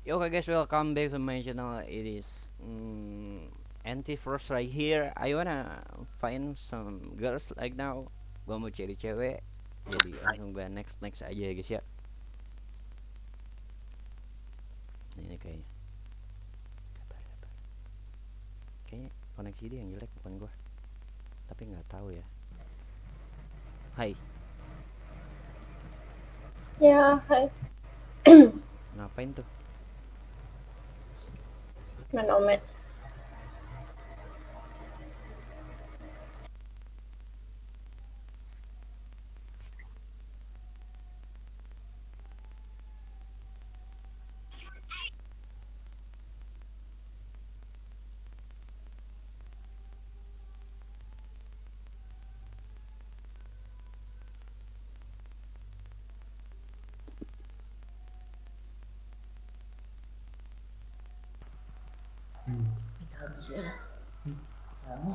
Yo, okay guys, welcome back to my channel. It is anti first right here. I wanna find some girls like now. Gua mau cari cewek, jadi langsung gua next aja ya guys ya. Ini kayaknya, kayaknya koneksi dia yang jelek bukan gua. Tapi nggak tahu ya. Hai, Ya, hai. ngapain tuh? Main omet.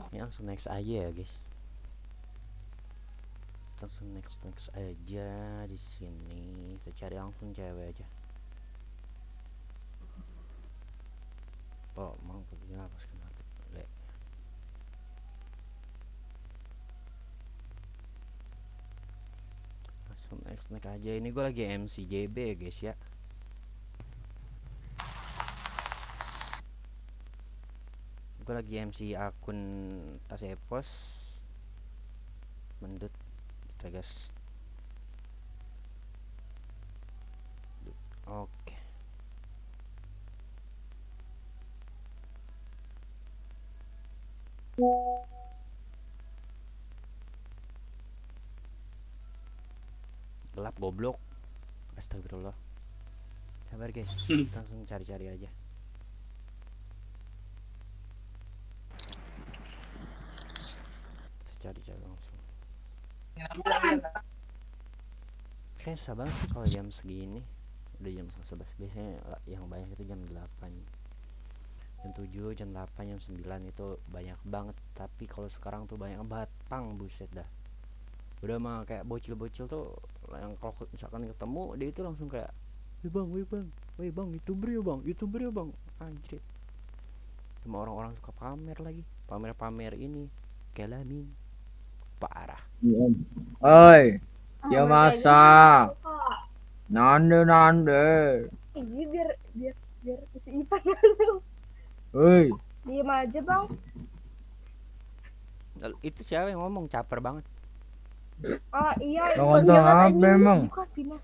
Ini langsung next aja ya guys. Langsung next aja di sini. Kita cari langsung cewek aja. Oh, mau pergi apa sekarang? Langsung next aja. Ini gue lagi MCJB ya guys ya. Gue lagi MC akun tas epos mendut kita guys. Oke, gelap goblok, astagfirullah. Sabar guys, kita langsung cari-cari aja. Kita cari-cari langsung. Kayak susah banget sih kalau jam segini. Udah jam 11, biasanya yang banyak itu jam 8, jam 7, jam 8, jam 9 itu banyak banget. Tapi kalau sekarang tuh banyak batang, buset dah. Udah mah kayak bocil-bocil tuh yang kalau misalkan ketemu dia itu langsung kayak, wih bang, youtuber ya bang, anjir. Cuma orang-orang suka pamer lagi, pamer ini kelamin parah. Oi, ya masa? Nande. Ini biar si Ipan masuk. Oi, Diem aja, Bang. Itu siapa yang ngomong, caper banget. Oh, iya. lo ngonton apa emang? Buka Dina.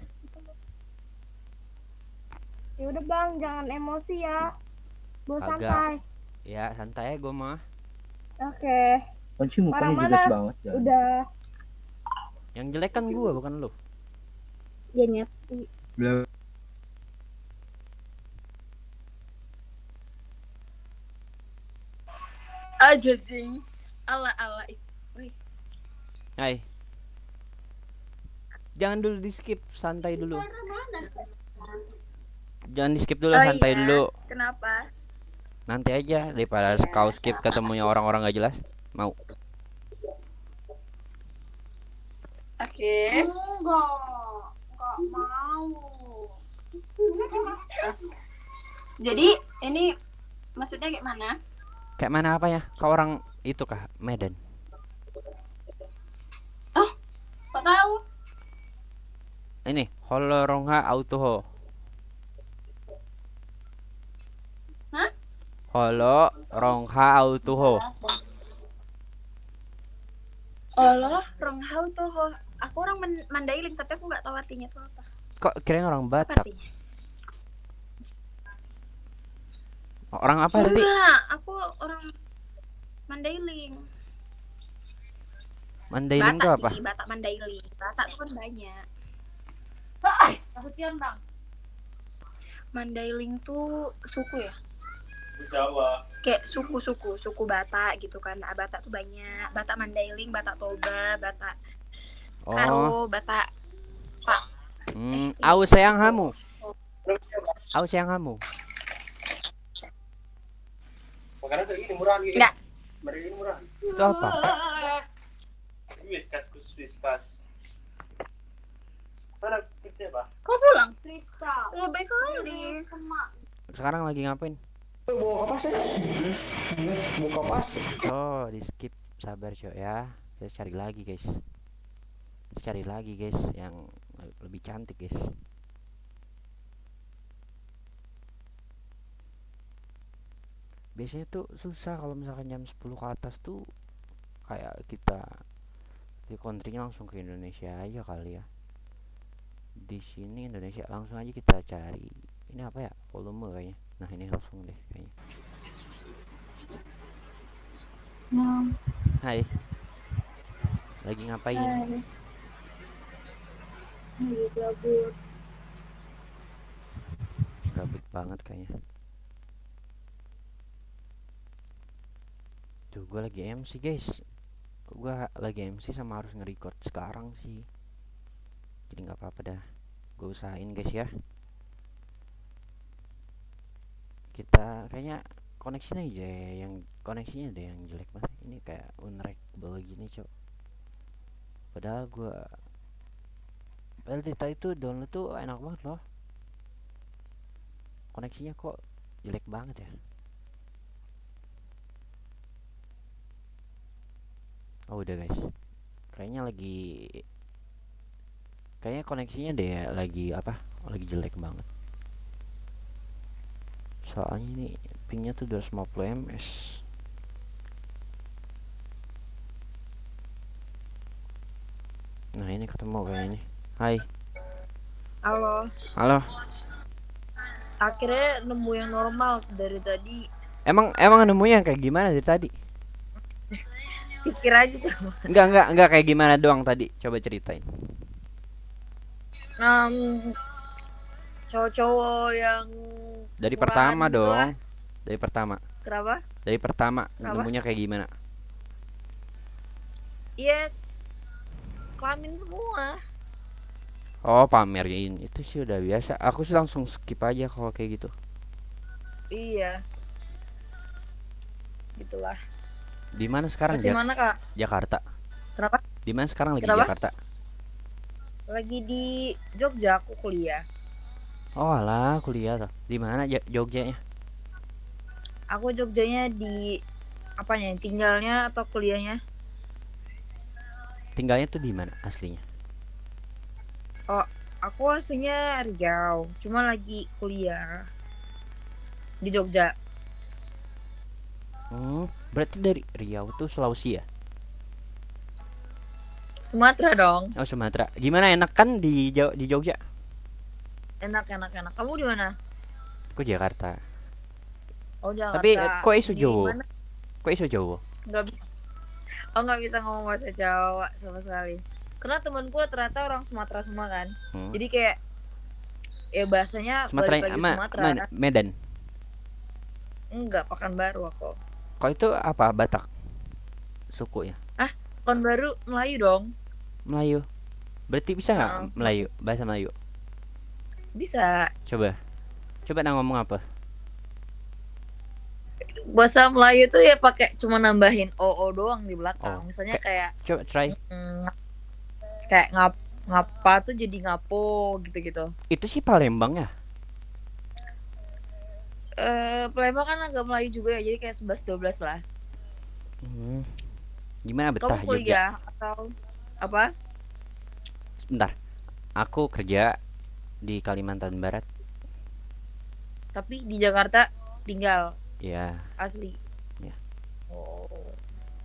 Ya udah, Bang, jangan emosi ya. Bawa Kagak. santai. Ya santai gue mah. Oke. Kunci mukanya Mana-mana. jelas banget ya. Udah. Yang jelek kan gue bukan lu. Ya nyet. Belum. Aja sih ala wih Hai, jangan dulu di skip, santai dulu. Jangan di skip dulu, santai dulu. Kenapa? Nanti aja daripada kau skip ketemunya orang-orang gak jelas. Mau? Oke. Enggak mau. Jadi ini maksudnya kayak mana? Kayak mana apa ya? Kau orang itu kah? Medan. Kok tahu? Ini Holorongha Auto. Hah? Holorongha Auto. Allah, Ronghau tuh. Aku orang Mandailing tapi aku nggak tahu artinya itu apa. Kok kirain orang Apa Batak? artinya? Orang apa tadi? Enggak, aku orang Mandailing. Mandailing tuh apa? Sih, Batak Mandailing. Batak tuh kan banyak. Kehutian, Bang. Mandailing tuh suku ya? Jawa. Kayak suku Batak gitu kan. Nah, Batak tuh banyak. Batak Mandailing, Batak Toba, Batak Karo, Batak Pak. Au sayang kamu. Au sayang kamu. Makanan kayak gini murahan gitu. Enggak. Mereka ini murahan. Itu apa? Whiskas khusus whiskas. Mana kerja Pak? Kau pulang? Kristal. Lebih kali. sekarang lagi ngapain? Bawa kapas ya? Buka pas. Oh, di skip, sabar cok ya. Kita cari lagi guys. Kita cari lagi guys yang lebih cantik guys. Biasanya tuh susah kalau misalkan jam 10 ke atas tuh, kayak kita di countrynya langsung ke Indonesia aja kali ya. Di sini Indonesia langsung aja kita cari. Ini apa ya? Volume kayaknya. Nah, ini langsung deh kayaknya. Hai. Lagi ngapain? Lagi gabut. Gabut banget kayaknya. Tuh, gue lagi MC guys. Gue lagi MC sama harus nge-record sekarang sih. Jadi nggak apa-apa dah. Gue usahain guys ya. Kita kayaknya koneksinya aja yang koneksinya deh yang jelek banget. Ini kayak unreachable gini cok. Padahal data itu download tuh enak banget loh. Koneksinya kok jelek banget ya. Oh udah guys. Kayaknya koneksinya deh lagi apa? Lagi jelek banget. Soalnya ini pingnya tuh 250 ms. Nah ini ketemu kayak ini. Hai. Halo, Halo. akhirnya nemu yang normal dari tadi. Emang nemunya kayak gimana dari tadi? Pikir aja coba. Enggak kayak gimana doang tadi. Coba ceritain. Cowok-cowok yang Dari murahan pertama gitu dong. lah. Dari pertama. Kenapa? Dari pertama Kenapa? nemunya kayak gimana? Iya, kelamin semua. Oh, pamerin. Itu sih udah biasa. Aku sih langsung skip aja kalau kayak gitu. Iya, gitulah. Di mana sekarang? Masih mana kak? Jakarta. Kenapa? Di mana sekarang lagi? Kenapa? Jakarta. Lagi di Jogja aku kuliah. Oh, alah, kuliah tuh. Di mana Jogjanya? Aku Jogjanya di apanya? Tinggalnya atau kuliahnya? Tinggalnya tuh di mana aslinya? Oh, aku aslinya Riau, cuma lagi kuliah di Jogja. Berarti dari Riau tuh Sulawesi ya? Sumatera dong. Oh, Sumatera. Gimana, enak kan di Jogja? Enak. Kamu di mana? Aku Jakarta. Oh, Jakarta. Tapi kok isu Di Jawa? mana? Kok isu Jawa? Nggak bisa. Oh, nggak bisa ngomong bahasa Jawa sama sekali. Karena temanku ternyata orang Sumatera semua kan. Jadi kayak ya bahasanya Sumatera balik lagi sama Sumatera. mana? Medan. Enggak, Pekanbaru aku. Kok itu apa? Batak sukunya? Pekanbaru Melayu dong. Melayu. Berarti bisa nggak Nah. Melayu? Bahasa Melayu. Bisa. Coba nah ngomong apa? Bahasa Melayu tuh ya pakai cuma nambahin oo doang di belakang. Oh, Misalnya kayak Coba try. kayak ngapa tuh jadi ngapo gitu-gitu. Itu sih Palembang ya? Palembang kan agak Melayu juga ya, jadi kayak 11-12 lah. Gimana betah Kamu Jogja? kuliah atau apa? Sebentar. Aku kerja di Kalimantan Barat. Tapi di Jakarta tinggal Ya, asli. Ya. Oh,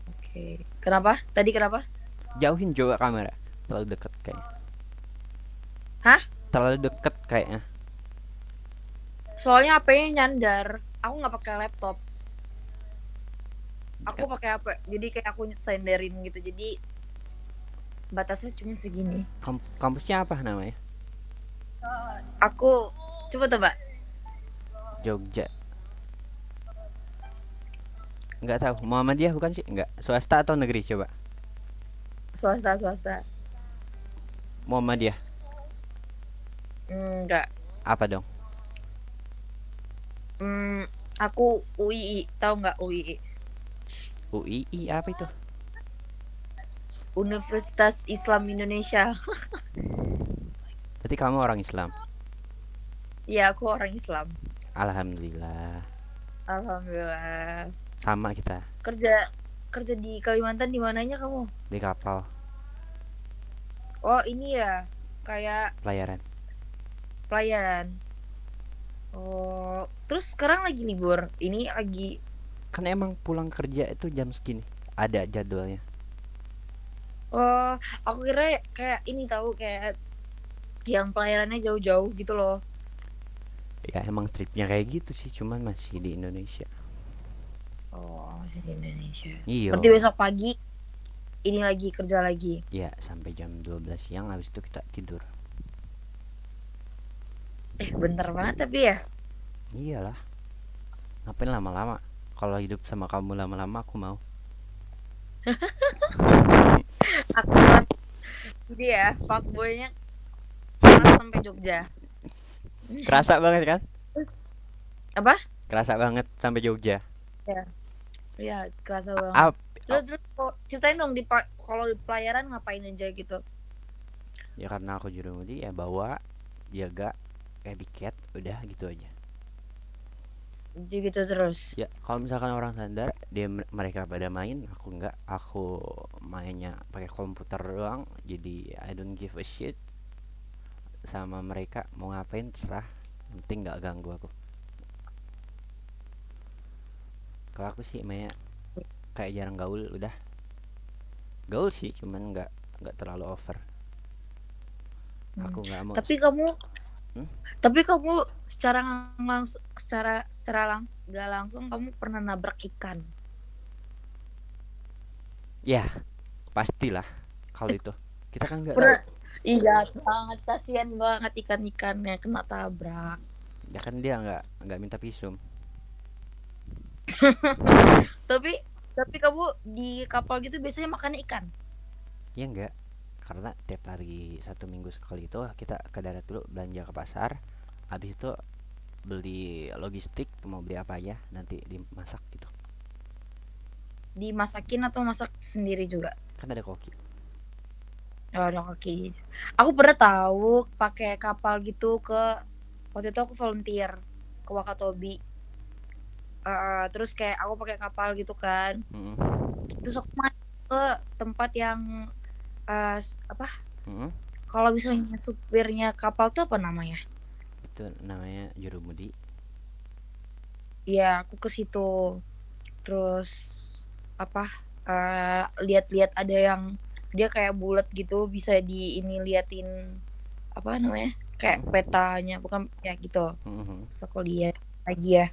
oke. Kenapa? Tadi kenapa? jauhin coba kamera. Terlalu dekat kayaknya. Hah? Terlalu dekat kayaknya. Soalnya HP-nya nyandar. Aku nggak pakai laptop. Aku pakai HP. Jadi kayak aku senderin gitu. Jadi batasnya cuma segini. Kampusnya apa namanya? Aku coba tebak. Jogja. Enggak tahu. Muhammadiyah bukan sih? Enggak. Swasta atau negeri coba? Swasta. Muhammadiyah. Enggak. Apa dong? Aku UII. Tahu nggak UII? UII apa itu? Universitas Islam Indonesia. Berarti kamu orang Islam. Ya, aku orang Islam. Alhamdulillah. Alhamdulillah. Sama kita Kerja kerja di Kalimantan di mananya kamu? di kapal Oh, ini ya. Kayak pelayaran. pelayaran. Oh, terus sekarang lagi libur. Ini lagi Kan emang pulang kerja itu jam segini. Ada jadwalnya. oh, aku kira kayak ini tahu kayak yang pelayarannya jauh-jauh gitu loh. Ya emang tripnya kayak gitu sih, cuman masih di Indonesia. Oh, masih di Indonesia. Iya. Berarti besok pagi ini lagi kerja lagi. Ya sampai jam 12 siang, habis itu kita tidur. Bentar banget tapi ya. Iyalah. Ngapain lama-lama? Kalau hidup sama kamu lama-lama aku mau. Aku jadi ya, fuckboy-nya kelas sampai Jogja. Kerasa banget kan? Apa? Kerasa banget sampai Jogja. Iya, kerasa banget. Ap- Terus ceritain dong kalau di pelayaran ngapain aja gitu. Ya karena aku jurumudi ya bawa, jaga, tiket, udah gitu aja. Gitu terus. Ya kalau misalkan orang standar mereka pada main, aku enggak. Aku mainnya pakai komputer doang, jadi I don't give a shit sama mereka mau ngapain terserah, yang penting nggak ganggu aku. Kalau aku sih mainnya kayak jarang gaul, udah gaul sih cuman nggak terlalu over. Aku nggak mau. Tapi kamu Hmm? Tapi kamu secara langsung nggak langsung kamu pernah nabrak ikan. Ya pastilah kalau itu kita kan nggak tahu. Pernah. Iya banget, kasihan banget ikan-ikannya kena tabrak. Ya kan dia nggak minta visum. Tapi kamu di kapal gitu biasanya makan ikan. Ya enggak, karena tiap hari 1 minggu sekali itu kita ke darat dulu belanja ke pasar, habis itu beli logistik mau beli apa aja nanti dimasak gitu. Dimasakin atau masak sendiri juga? Kan ada koki. Oh, ada kaki. Aku pernah tahu pakai kapal gitu waktu itu aku volunteer ke Wakatobi. Terus kayak aku pakai kapal gitu kan. Mm-mm. Terus aku main ke tempat yang apa? Mm-mm. Kalau misalnya supirnya kapal tuh apa namanya? Itu namanya jurumudi. Iya, aku ke situ. Terus apa? Lihat-lihat ada yang dia kayak bulat gitu, bisa liatin apa namanya? Kayak petanya, bukan ya gitu. Mm-mm. Terus aku lihat lagi ya.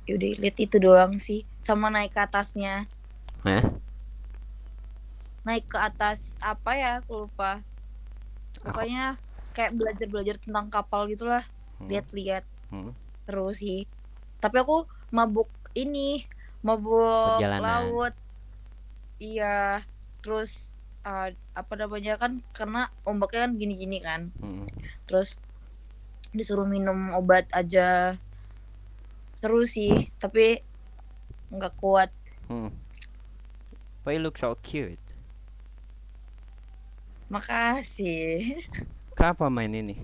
Yaudah lihat itu doang sih, sama naik ke atasnya. Hah? Naik ke atas apa ya, aku lupa. Pokoknya kayak belajar tentang kapal gitulah. Mm. Lihat-lihat Mm. terus sih. Tapi aku mabuk Perjalanan. laut. Iya, terus apa namanya kan karena ombaknya kan gini-gini kan. Mm. Terus disuruh minum obat aja. Seru sih, tapi nggak kuat. Mm. Why you look so cute? Makasih. Kenapa main ini?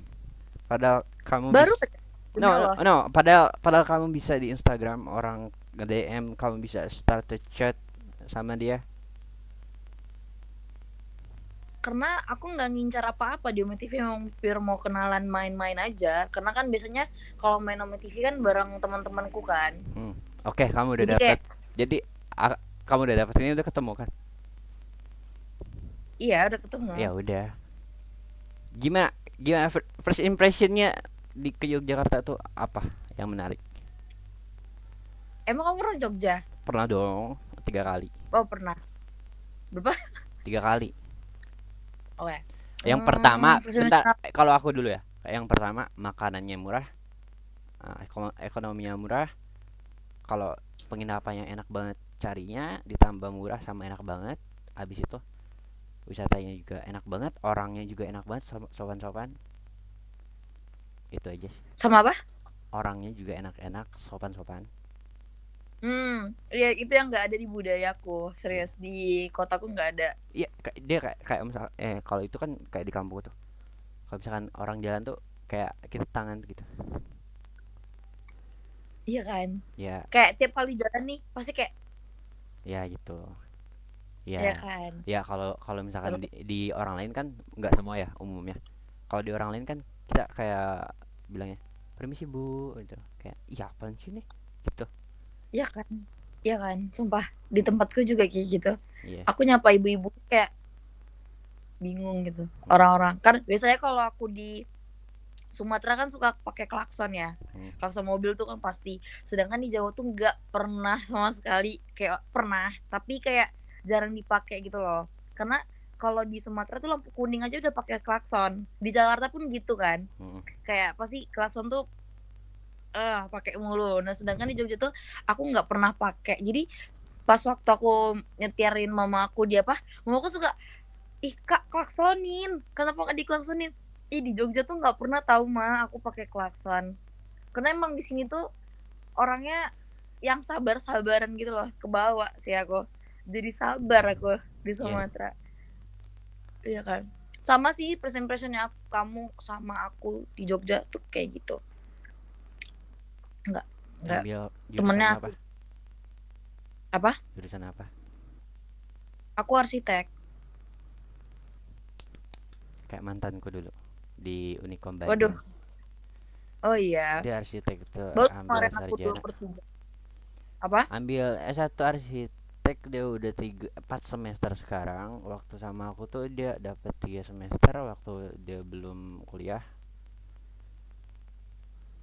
Padahal kamu Baru No, loh. no, padahal kamu bisa di Instagram orang nge-DM, kamu bisa start a chat sama dia. Karena aku nggak ngincar apa-apa di Ome TV, memang pure mau kenalan main-main aja. Karena kan biasanya kalau main Ome TV kan bareng teman-temanku kan. Oke, kamu udah Jadi dapat. Jadi kamu udah dapat, ini udah ketemu kan? Iya udah ketemu. Ya udah. Gimana first impressionnya di ke Yogyakarta tuh apa yang menarik? Emang kamu pernah Jogja? Pernah dong, 3 kali. Oh pernah. Berapa? 3 kali. Oke. Yang pertama, first bentar, impression- kalau aku dulu ya. Yang pertama makanannya murah, ekonominya murah. Kalau penginapannya enak banget carinya, ditambah murah sama enak banget. Habis itu wisatanya juga enak banget, orangnya juga enak banget, sopan-sopan. Itu aja sih. Sama apa? Orangnya juga enak-enak, sopan-sopan. Ya itu yang nggak ada di budayaku. Serius di kotaku nggak ada. Iya, dia kayak misal kalau itu kan kayak di kampung tuh. Kalau misalkan orang jalan tuh kayak kita tangan gitu. Iya kan? Ya, Kayak tiap kali jalan nih pasti kayak ya gitu. ya Ya, kan. ya kalau kalau misalkan Terus di orang lain kan nggak semua ya umumnya. Kalau di orang lain kan kita kayak bilangnya permisi bu, gitu. Kayak iya apaan sih nih, gitu. ya kan. Iya kan? Sumpah di Mm, tempatku juga kayak gitu. Iya. Aku nyapa ibu-ibu kayak bingung gitu. Mm, Orang-orang kan biasanya kalau aku di Sumatera kan suka pakai klakson ya. mm, Klakson mobil tuh kan pasti. Sedangkan di Jawa tuh nggak pernah sama sekali. Kayak pernah, tapi kayak jarang dipakai gitu loh. Karena kalau di Sumatera tuh lampu kuning aja udah pakai klakson. Di Jakarta pun gitu kan. mm, Kayak pasti klakson tuh pakai mulu. Nah, sedangkan di Jogja tuh aku nggak pernah pakai. Jadi pas waktu aku nyetirin mama aku dia apa? Mama aku suka, "Ih, Kak, klaksonin. Kenapa nggak diklaksonin?" Ih, di Jogja tuh nggak pernah tahu mah aku pakai klakson. Karena emang di sini tuh orangnya yang sabar-sabaran gitu loh, kebawa sih aku. Jadi sabar aku di iya. Sumatera. Iya kan? Sama sih first impressionnya kamu sama aku di Jogja tuh kayak gitu. Enggak, enggak. Ambil jurusan Temennya apa? asik. Apa? Jurusan apa? Aku arsitek. Kayak mantanku dulu di Unikom Waduh. Bandung. Oh iya. Dia arsitek itu Baru ambil kemarin aku sarjana. 2/3. Apa? Ambil S1 arsitek dia udah 4 semester sekarang. Waktu sama aku tuh dia dapat 3 semester waktu dia belum kuliah.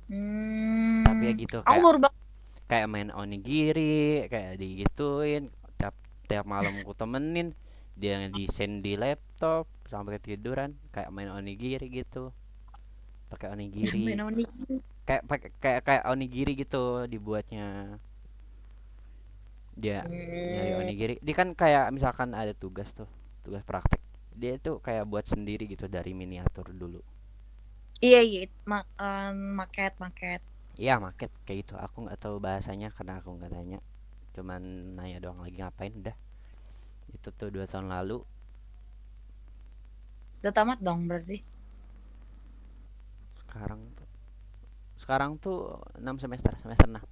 Tapi ya gitu Aku baru banget. kayak main onigiri, kayak digituin. Tiap tiap malam ku temenin dia ngedesain di laptop sampai ketiduran kayak main onigiri gitu. Pakai onigiri. Main nih. Kayak onigiri gitu dibuatnya. Dia nyari onigiri dia kan kayak misalkan ada tugas tuh, tugas praktek, dia tuh kayak buat sendiri gitu dari miniatur dulu. Iya, iya, maket. Iya maket kayak gitu, aku nggak tahu bahasanya karena aku nggak nanya, cuman nanya doang lagi ngapain udah. Itu tuh 2 tahun lalu. Udah tamat dong berarti. Sekarang tuh 6 semester, semester 6.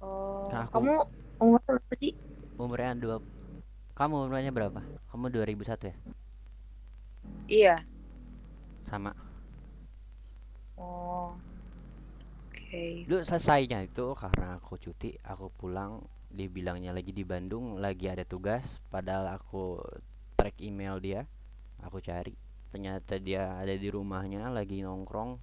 Oh, Kan aku kamu umur berapa sih? umurnya kamu umurnya berapa? Kamu 2001 ya? Iya. Sama. Oh, oke. Dulu selesainya itu karena aku cuti, aku pulang, dibilangnya lagi di Bandung, lagi ada tugas, padahal aku track email dia, aku cari, ternyata dia ada di rumahnya lagi nongkrong,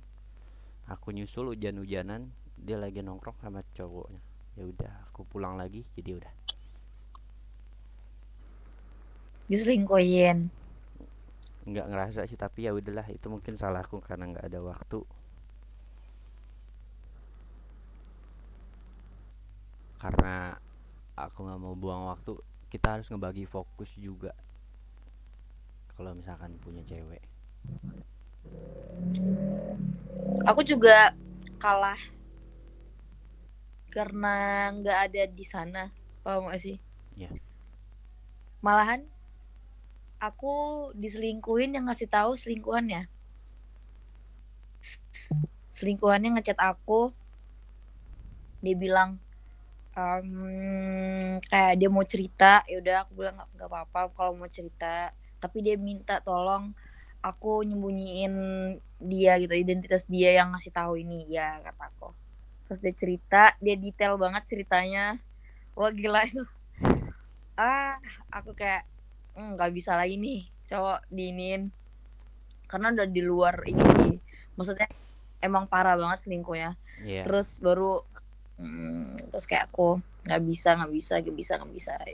aku nyusul hujan-hujanan, dia lagi nongkrong sama cowoknya. Ya udah, aku pulang lagi, jadi udah. Diselingkuhin. Nggak ngerasa sih, tapi ya udahlah, itu mungkin salahku karena nggak ada waktu. Karena aku nggak mau buang waktu, kita harus ngebagi fokus juga kalau misalkan punya cewek. Aku juga kalah karena nggak ada di sana. Paham gak sih? Iya. Malahan aku diselingkuhin yang ngasih tahu selingkuhannya. Selingkuhannya ngechat aku, dia bilang kayak dia mau cerita. Ya udah aku bilang nggak apa-apa kalau mau cerita, tapi dia minta tolong aku nyembunyiin dia gitu, identitas dia yang ngasih tahu ini ya, kata aku. Terus dia cerita, dia detail banget ceritanya. Wah gila itu. Aku kayak nggak bisa lagi nih cowok diinin, karena udah di luar ini sih. Maksudnya emang parah banget selingkuhnya. Iya. Terus baru terus kayak aku nggak bisa. Ya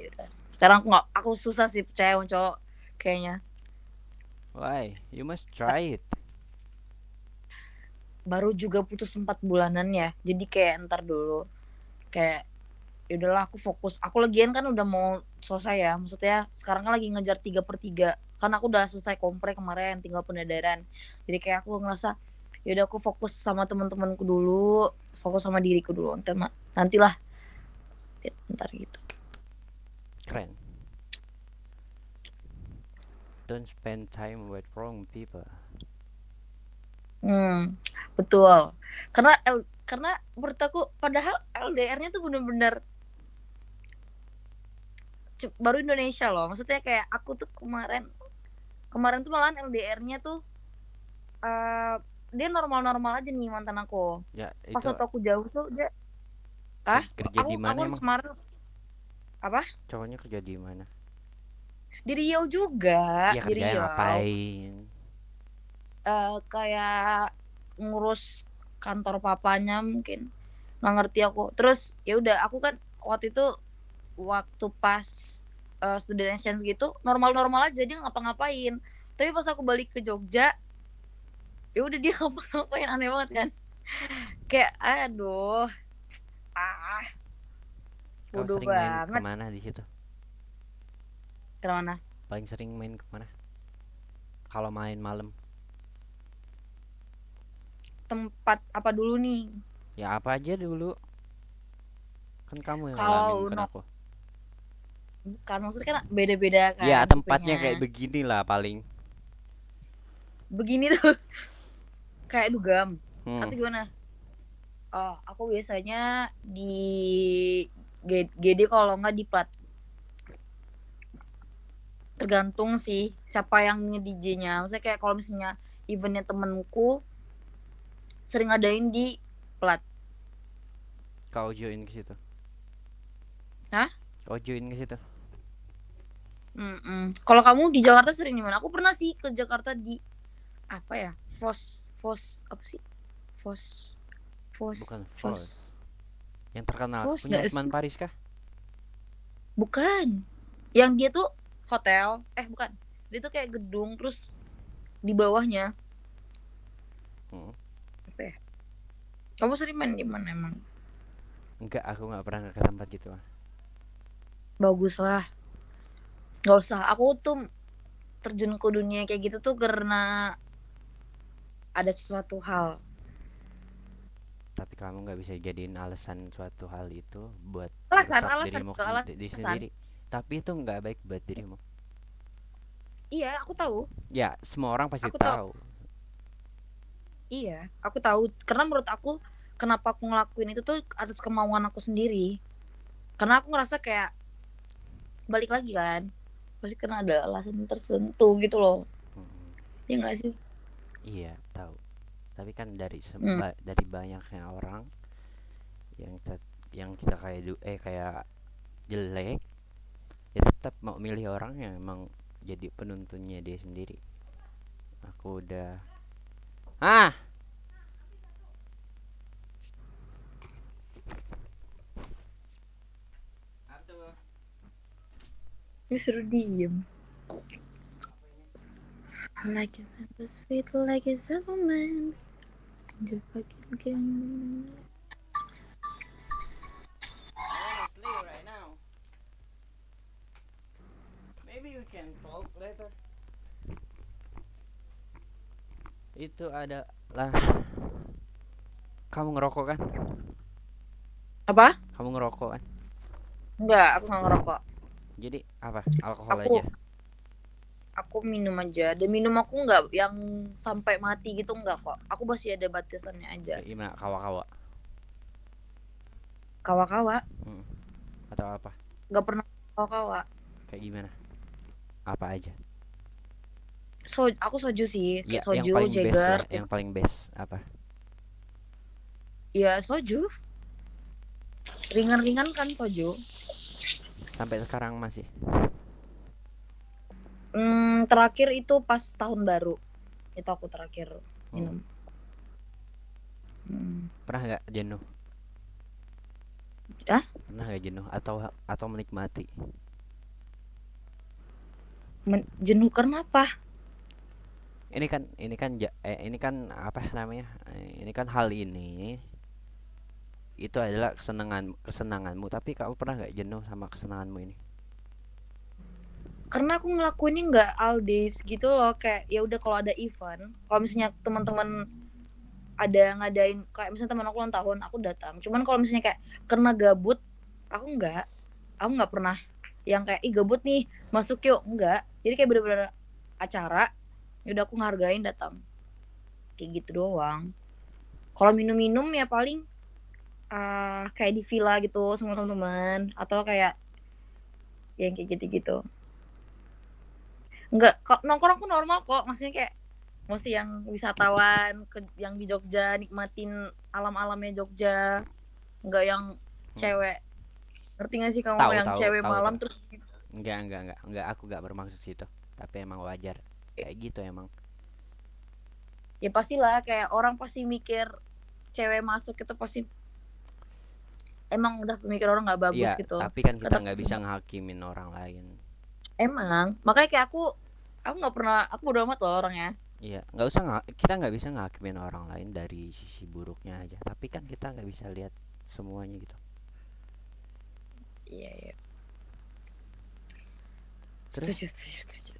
udah. Sekarang aku susah sih percaya sama cowok kayaknya. Why? You must try it. Baru juga putus 4 bulanan ya, jadi kayak ntar dulu, kayak yaudahlah aku fokus. Aku lagian kan udah mau selesai ya, maksudnya sekarang kan lagi ngejar 3/3, kan aku udah selesai kompre kemarin, tinggal pendadaran. Jadi kayak aku ngerasa yaudah aku fokus sama teman-temanku dulu, fokus sama diriku dulu, nantilah ntar gitu. Keren. Don't spend time with wrong people. Betul. Karena karena menurut aku padahal LDR-nya tuh bener-bener baru Indonesia loh. Maksudnya kayak aku tuh kemarin tuh malahan LDR-nya tuh eh dia normal-normal aja nih mantan aku. Ya Pas itu waktu aku jauh tuh dia kerja di mana aku emang? kemarin apa? Cowoknya kerja di mana? Di Riau juga, Iya di kerjanya Riau. ngapain? Kayak ngurus kantor papanya mungkin. Nggak ngerti aku. Terus ya udah aku kan waktu itu waktu pas student exchange gitu normal-normal aja dia ngapa-ngapain. Tapi pas aku balik ke Jogja ya udah dia ngapa-ngapain aneh banget kan. Kayak aduh. Kau Bodoh sering main banget. kemana di situ? Kemana? Paling sering main kemana? Kalau main malam? Tempat apa dulu nih? Ya apa aja dulu. Kan kamu yang Kalau ngalamin bukan no- aku. Kan maksudnya kan beda-beda kan. Ya tempatnya tipenya. kayak begini lah paling. Begini tuh kayak dugem Hmm. atau gimana? Oh, aku biasanya di GD kalau nggak di plat. Tergantung sih siapa yang nge-DJ-nya. Maksudnya kayak kalau misalnya eventnya temenku sering ngadain di plat. Kau join ke situ? Hah? Kau join ke situ? Kalau kamu di Jakarta sering di mana? Aku pernah sih ke Jakarta di apa ya? Fos apa sih? Fos. Bukan Fos. Yang terkenal Fos punya nggak Hotman sih? Paris kah? Bukan. Yang dia tuh hotel. Bukan. Dia tuh kayak gedung terus di bawahnya. Hmm. Apa ya? Kamu sering main di mana emang? Enggak, aku nggak pernah ke tempat gitu. Bagus lah. Gak usah. Aku tuh terjun ke dunia kayak gitu tuh karena ada sesuatu hal. Tapi kamu nggak bisa jadiin alasan suatu hal itu buat Alasan merusak dirimu itu alasan. sendiri. Tapi itu nggak baik buat dirimu. Iya, aku tahu. Ya, semua orang pasti Aku tahu. Iya, aku tahu. Karena menurut aku, kenapa aku ngelakuin itu tuh atas kemauan aku sendiri. Karena aku ngerasa kayak balik lagi kan, pasti karena ada alasan tertentu gitu loh. Hmm. Iya nggak sih? Iya, tahu. Tapi kan dari Hmm. dari banyaknya orang yang kita kayak jelek, ya tetap mau milih orang yang emang jadi penuntunnya dia sendiri. Aku udah Ini suruh diem. Like a temper sweet like a summer man. The fucking game. right now. Maybe we can talk later. Itu ada lah. Kamu ngerokok kan? Apa? Kamu ngerokok kan? Enggak, aku nggak ngerokok. Jadi apa? Alkohol Aku- aja. Aku minum aja. Dan minum aku nggak yang sampai mati gitu nggak kok. Aku masih ada batasannya aja. Kayak gimana? Kawa-kawa Kawa-kawa, atau apa? nggak pernah kawa-kawa. Kayak gimana? Apa aja? Aku soju sih, Ya, kayak yang soju, paling best Jagger. lah, yang paling best apa? Ya soju. Ringan-ringan kan soju. Sampai sekarang masih. Terakhir itu pas tahun baru. Itu aku terakhir minum. Pernah nggak jenuh? Hah? Pernah nggak jenuh atau menikmati? Jenuh karena apa? Ini kan apa namanya? Ini kan hal ini itu adalah kesenanganmu, tapi kamu pernah nggak jenuh sama kesenanganmu ini? Karena aku ngelakuinnya nggak all days gitu loh, kayak ya udah kalau ada event, kalau misalnya teman-teman ada ngadain kayak misalnya teman aku ulang tahun, aku datang. Cuman kalau misalnya kayak karena gabut, aku nggak pernah yang kayak gabut nih masuk yuk, enggak. Jadi kayak bener-bener acara, ya udah aku ngehargain datang, kayak gitu doang. Kalau minum-minum ya paling kayak di villa gitu sama teman-teman atau kayak yang kayak gitu-gitu. Enggak, kok nongkrong aku normal kok. Maksudnya kayak masih yang wisatawan yang di Jogja nikmatin alam-alamnya Jogja. Enggak yang cewek. Ngerti gak sih kamu Tahu, yang tahu, cewek tahu, malam tahu. terus Enggak, aku enggak bermaksud situ. Tapi emang wajar. Kayak gitu emang. ya pastilah kayak orang pasti mikir cewek masuk itu pasti emang udah pemikir orang nggak bagus Iya, gitu. tapi kan kita Kata- nggak bisa ngehakimin orang lain. Emang makanya kayak aku nggak pernah, aku bodo amat loh orangnya. Iya, nggak usah kita nggak bisa ngehakimin orang lain dari sisi buruknya aja. Tapi kan kita nggak bisa lihat semuanya gitu. Iya iya. Terus? Setuju.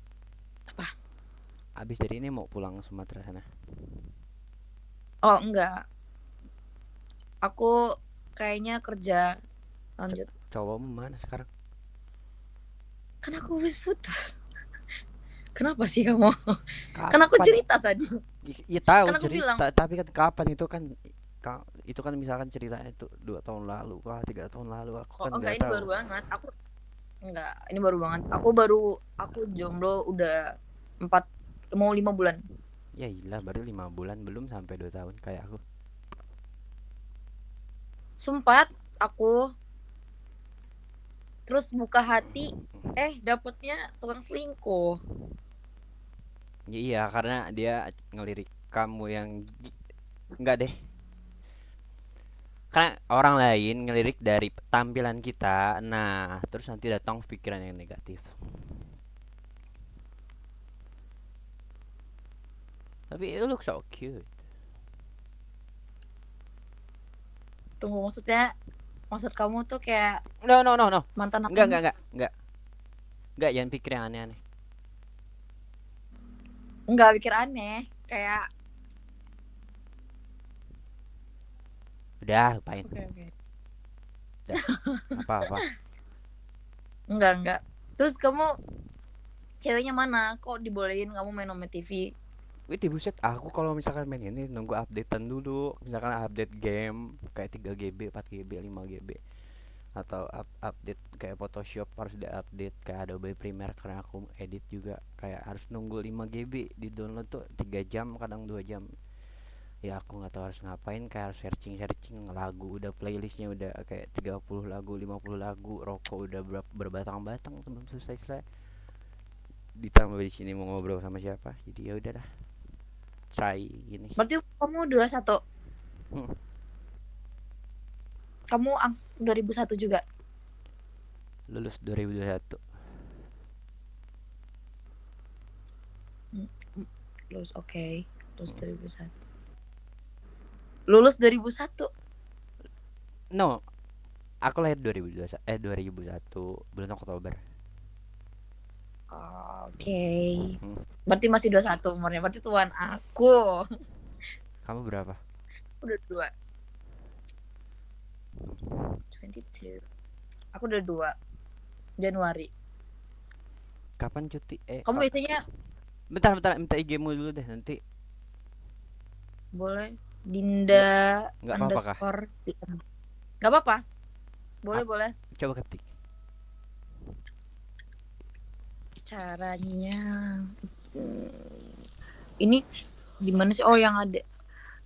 Abis dari ini mau pulang Sumatera sana. Oh enggak, aku kayaknya kerja lanjut. Cowokmu mana sekarang? Kan aku habis putus. Kenapa sih kamu? Kapan? Kan aku cerita tadi. Iya tahu Kan aku cerita, bilang. tapi kan kapan itu kan itu kan misalkan ceritanya itu 2 tahun lalu, 3 tahun lalu. Aku kan Oh nggak enggak, ini tahu. baru banget. Ini baru banget. Aku jomblo udah 5 bulan. Ya iyalah, baru 5 bulan, belum sampai 2 tahun kayak aku. Sempat aku terus buka hati, dapetnya tukang selingkuh. Ya, iya, karena dia ngelirik kamu yang enggak deh. Karena orang lain ngelirik dari tampilan kita, nah terus nanti datang pikiran yang negatif. Tapi you look so cute. Tunggu, maksud kamu tuh kayak No. mantan aku? Enggak. Enggak, jangan pikir yang aneh-aneh. Enggak pikir aneh, kayak Udah, lupain. Oke. Apa-apa. Enggak. Terus kamu ceweknya mana? Kok dibolehin kamu main sama TV? Wih, buset, aku kalau misalkan main ini nunggu updatean dulu. Misalkan update game kayak 3 GB, 4 GB, 5 GB, atau update kayak Photoshop harus di-update kayak Adobe Premiere, karena aku edit juga kayak harus nunggu 5 GB di download tuh 3 jam, kadang 2 jam. Ya aku nggak tahu harus ngapain, kayak harus searching lagu, udah playlistnya udah kayak 30 lagu, 50 lagu, rokok udah berbatang-batang sebelum selesai. Ditambah di sini mau ngobrol sama siapa, jadi ya udahlah, try gini. Berarti kamu 21. Hmm. Kamu 2001 juga? Lulus 2021. Lulus, oke. Lulus 2001. Lulus 2001. No, aku lahir 2001 bulan Oktober. Oke. Hmm. Berarti masih 21 umurnya. Berarti tuan aku. Kamu berapa? Udah 2. 22. Aku udah 2 Januari. Kapan cuti? Kamu biasanya Bentar, minta IG-mu dulu deh nanti. boleh Dinda Nggak apa-apa kah? underscore PM. Nggak apa-apa. Boleh. Coba ketik. Caranya ini gimana sih? Oh, yang ada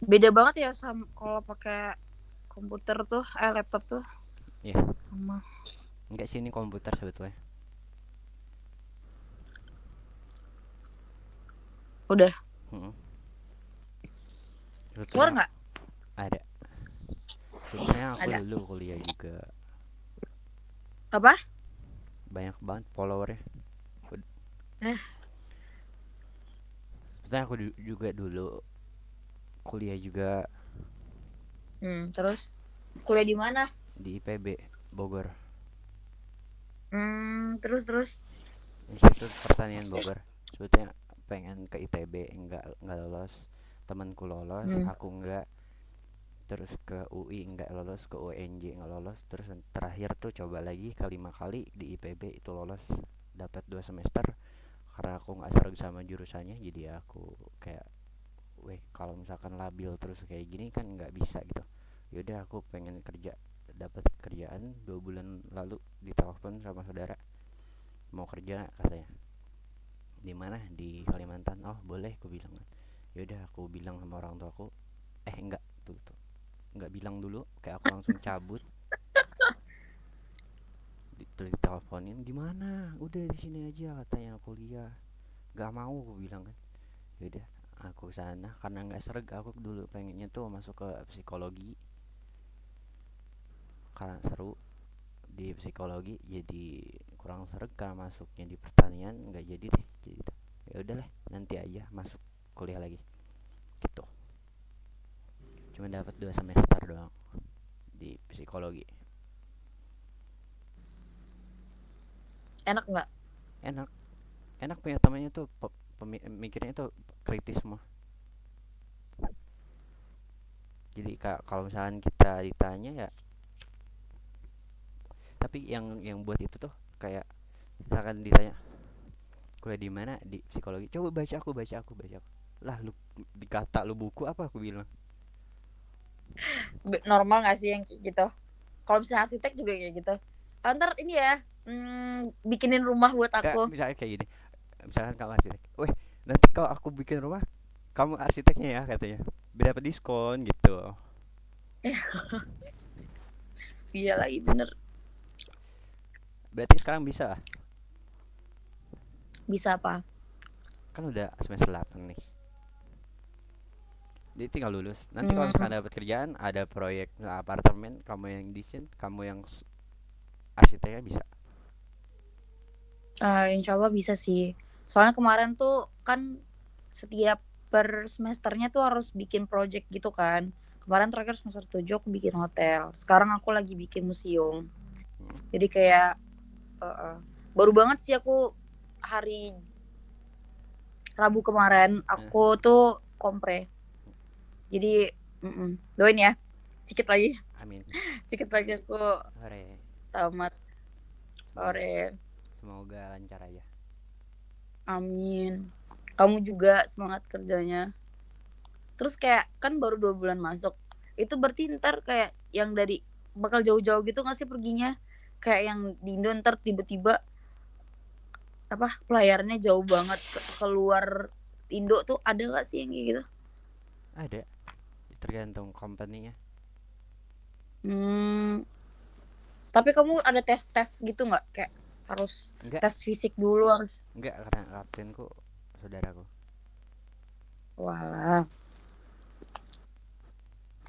beda banget ya sama kalau pakai komputer tuh, laptop tuh. Iya. Sama Enggak sih, ini komputer sebetulnya. udah Heeh. keluar nggak? Ada. Sebetulnya aku Ada. dulu kuliah juga. Apa? Banyak banget followernya. Sebetulnya aku juga dulu kuliah juga Terus kuliah di mana? di IPB Bogor. Terus. Institut Pertanian Bogor. Sebetulnya pengen ke ITB, enggak lolos. Temanku lolos, aku enggak. Terus ke UI enggak lolos, ke UNJ enggak lolos. Terus terakhir tuh coba lagi ke 5 kali di IPB itu lolos, dapat 2 semester. Karena aku nggak seru sama jurusannya, jadi aku kayak kalau misalkan labil terus kayak gini kan nggak bisa gitu. Yaudah aku pengen kerja, dapat kerjaan 2 bulan lalu, ditelepon sama saudara, mau kerja nggak katanya. Di mana? Di Kalimantan. Oh boleh, aku bilang kan. Yaudah aku bilang sama orang tua aku, enggak, tuh nggak bilang dulu, kayak aku langsung cabut. Terus diteleponin, di mana? Udah di sini aja katanya kuliah. Gak mau, aku bilang kan. Yaudah aku sana, karena nggak sereg, aku dulu pengennya tuh masuk ke psikologi karena seru di psikologi, jadi kurang sereg karena masuknya di pertanian, nggak jadi deh gitu. Ya udahlah, nanti aja masuk kuliah lagi gitu. Cuma dapat 2 semester doang di psikologi. Enak nggak? Enak, enak punya temannya tuh mikirnya tuh kritis semua. Jadi kalau misalkan kita ditanya ya, tapi yang buat itu tuh kayak misalkan ditanya kuliah di mana, di psikologi, coba baca aku. Lah lu dikata lu buku apa, aku bilang. Normal nggak sih yang kayak gitu? Kalau misalnya arsitek juga kayak gitu. Ntar ini ya, bikinin rumah buat aku. Misalnya kayak gini, misalkan kamu arsitek, weh nanti kalau aku bikin rumah kamu arsiteknya ya katanya, biar dapat diskon gitu. Iya lagi, bener. Berarti sekarang bisa Apa? kan, udah semester 8 nih, jadi tinggal lulus. Nanti kalau misalkan dapat kerjaan, ada proyek apartemen, kamu yang desain, kamu yang arsiteknya, bisa. Insya Allah bisa sih. Soalnya kemarin tuh kan setiap per semesternya tuh harus bikin project gitu kan. Kemarin terakhir semester 7 aku bikin hotel. Sekarang aku lagi bikin museum. Jadi kayak baru banget sih aku hari Rabu kemarin aku tuh kompre. Jadi doain ya. Sikit lagi. Amin. Sikit lagi aku Sore. tamat. Sore. Semoga lancar aja. Amin. Kamu juga semangat kerjanya. Terus kayak kan baru 2 bulan masuk. Itu berarti ntar kayak yang dari bakal jauh-jauh gitu gak sih perginya? Kayak yang di Indo ntar tiba-tiba pelayarannya jauh banget keluar Indo tuh, ada gak sih yang kayak gitu? Ada, tergantung company-nya. Tapi kamu ada tes gitu nggak? Kayak harus Enggak. tes fisik dulu harus? Enggak, karena kaptenku saudaraku. Walah.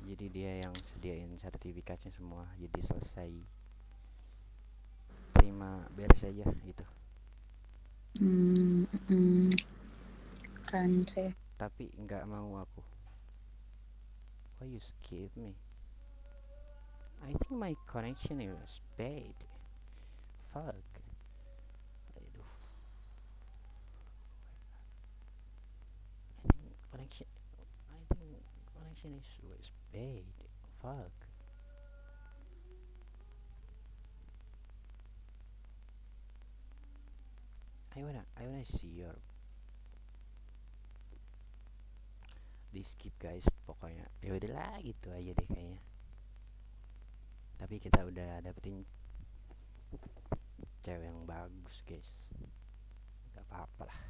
Jadi dia yang sediain sertifikatnya semua, jadi selesai terima beres aja gitu. Keren sih. Tapi nggak mau aku. Why you skip me? I think my connection is bad. Fuck. Aduh. I think connection is bad. Fuck. I wanna see your di skip guys, pokoknya ya udahlah gitu aja deh kayaknya. Tapi kita udah dapetin cewek yang bagus guys, gak apa-apa lah.